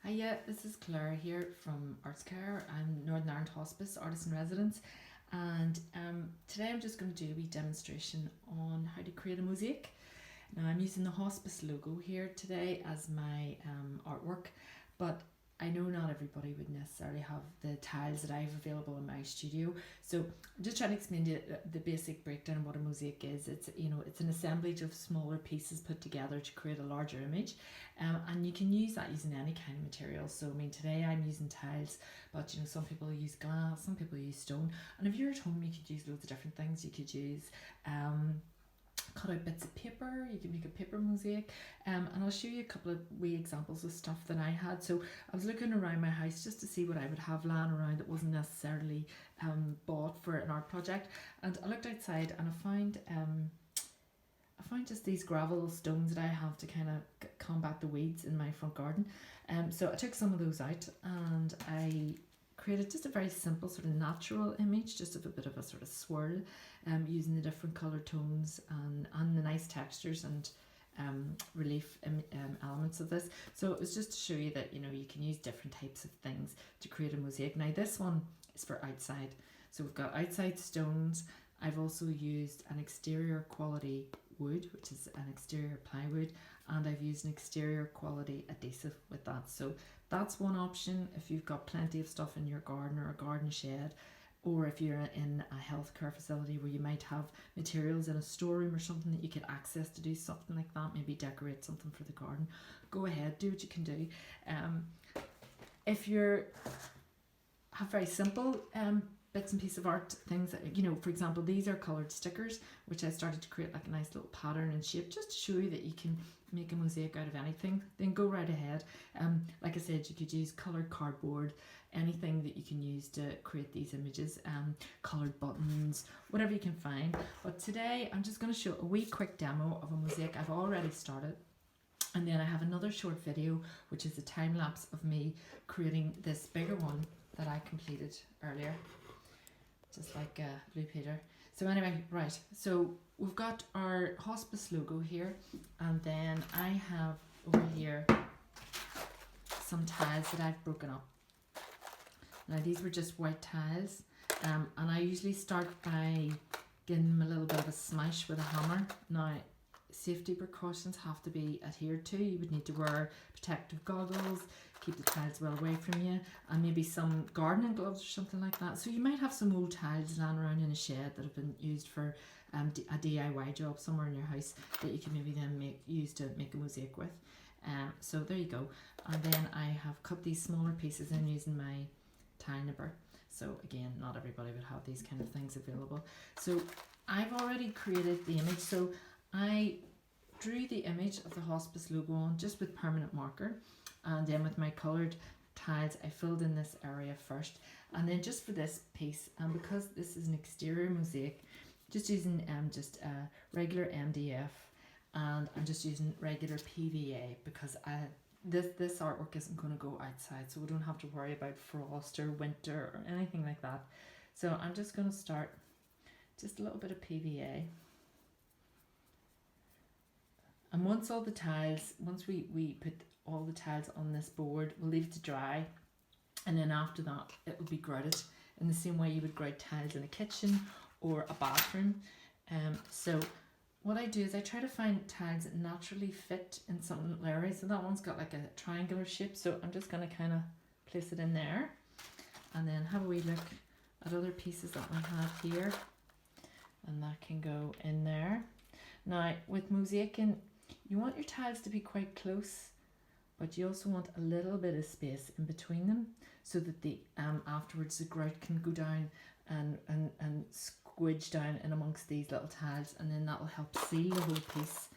Hiya, this is Clare here from Clare. I'm Northern Ireland Hospice Artist in Residence, and today I'm just going to do a wee demonstration on how to create a mosaic. Now I'm using the hospice logo here today as my artwork, but I know not everybody would necessarily have the tiles that I have available in my studio. So I'm just trying to explain to you the basic breakdown of what a mosaic is. It's an assemblage of smaller pieces put together to create a larger image, and you can use that using any kind of material. So I mean, today I'm using tiles, but some people use glass, some people use stone, and if you're at home you could use loads of different things. You could use cut out bits of paper, you can make a paper mosaic, and I'll show you a couple of wee examples of stuff that I had. So I was looking around my house just to see what I would have lying around that wasn't necessarily bought for an art project, and I looked outside and I found just these gravel stones that I have to kind of combat the weeds in my front garden. So I took some of those out and I created just a very simple sort of natural image, just of a bit of a sort of swirl, using the different colour tones and the nice textures and relief elements of this. So it was just to show you that you can use different types of things to create a mosaic. Now this one is for outside, so we've got outside stones. I've also used an exterior quality wood, which is an exterior plywood, and I've used an exterior quality adhesive with that. So that's one option if you've got plenty of stuff in your garden or a garden shed, or if you're in a healthcare facility where you might have materials in a storeroom or something that you could access to do something like that, maybe decorate something for the garden. Go ahead, do what you can do. If you're have very simple bits and pieces of art, things that, for example, these are coloured stickers, which I started to create like a nice little pattern and shape just to show you that you can make a mosaic out of anything. Then go right ahead. Like I said, you could use coloured cardboard, anything that you can use to create these images, coloured buttons, whatever you can find. But today I'm just going to show a wee quick demo of a mosaic I've already started. And then I have another short video, which is a time lapse of me creating this bigger one that I completed earlier, just like Blue Peter. So anyway, right, so we've got our hospice logo here, and then I have over here some tiles that I've broken up. Now these were just white tiles, and I usually start by giving them a little bit of a smash with a hammer. Now safety precautions have to be adhered to. You would need to wear protective goggles, keep the tiles well away from you, and maybe some gardening gloves or something like that. So you might have some old tiles lying around in a shed that have been used for a DIY job somewhere in your house that you can maybe then use to make a mosaic with. So there you go. And then I have cut these smaller pieces in using my tile nibber. So again, not everybody would have these kind of things available. So I've already created the image. So I drew the image of the hospice logo on just with permanent marker, and then with my coloured tiles I filled in this area first, and then just for this piece, and because this is an exterior mosaic, just using regular MDF, and I'm just using regular PVA because this artwork isn't going to go outside, so we don't have to worry about frost or winter or anything like that. So I'm just going to start just a little bit of PVA. And once we put all the tiles on this board, we'll leave it to dry, and then after that it will be grouted in the same way you would grout tiles in a kitchen or a bathroom. So what I do is I try to find tiles that naturally fit in some little areas. So that one's got like a triangular shape, so I'm just going to kind of place it in there, and then have a wee look at other pieces that we have here, and that can go in there. Now with mosaicing, you want your tiles to be quite close, but you also want a little bit of space in between them so that the afterwards the grout can go down and squidge down in amongst these little tiles, and then that will help seal the whole piece,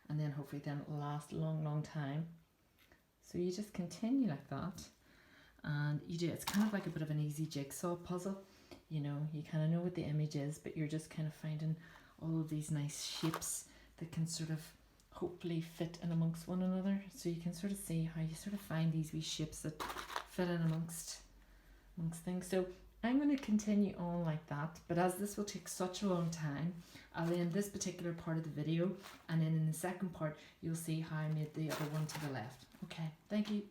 and then hopefully then it will last a long time. So you just continue like that, and you do, it's kind of like a bit of an easy jigsaw puzzle. You kind of know what the image is, but you're just kind of finding all of these nice shapes that can sort of hopefully fit in amongst one another. So you can sort of see how you sort of find these wee shapes that fit in amongst things. So I'm going to continue on like that, but as this will take such a long time, I'll end this particular part of the video, and then in the second part you'll see how I made the other one to the left. Okay, thank you.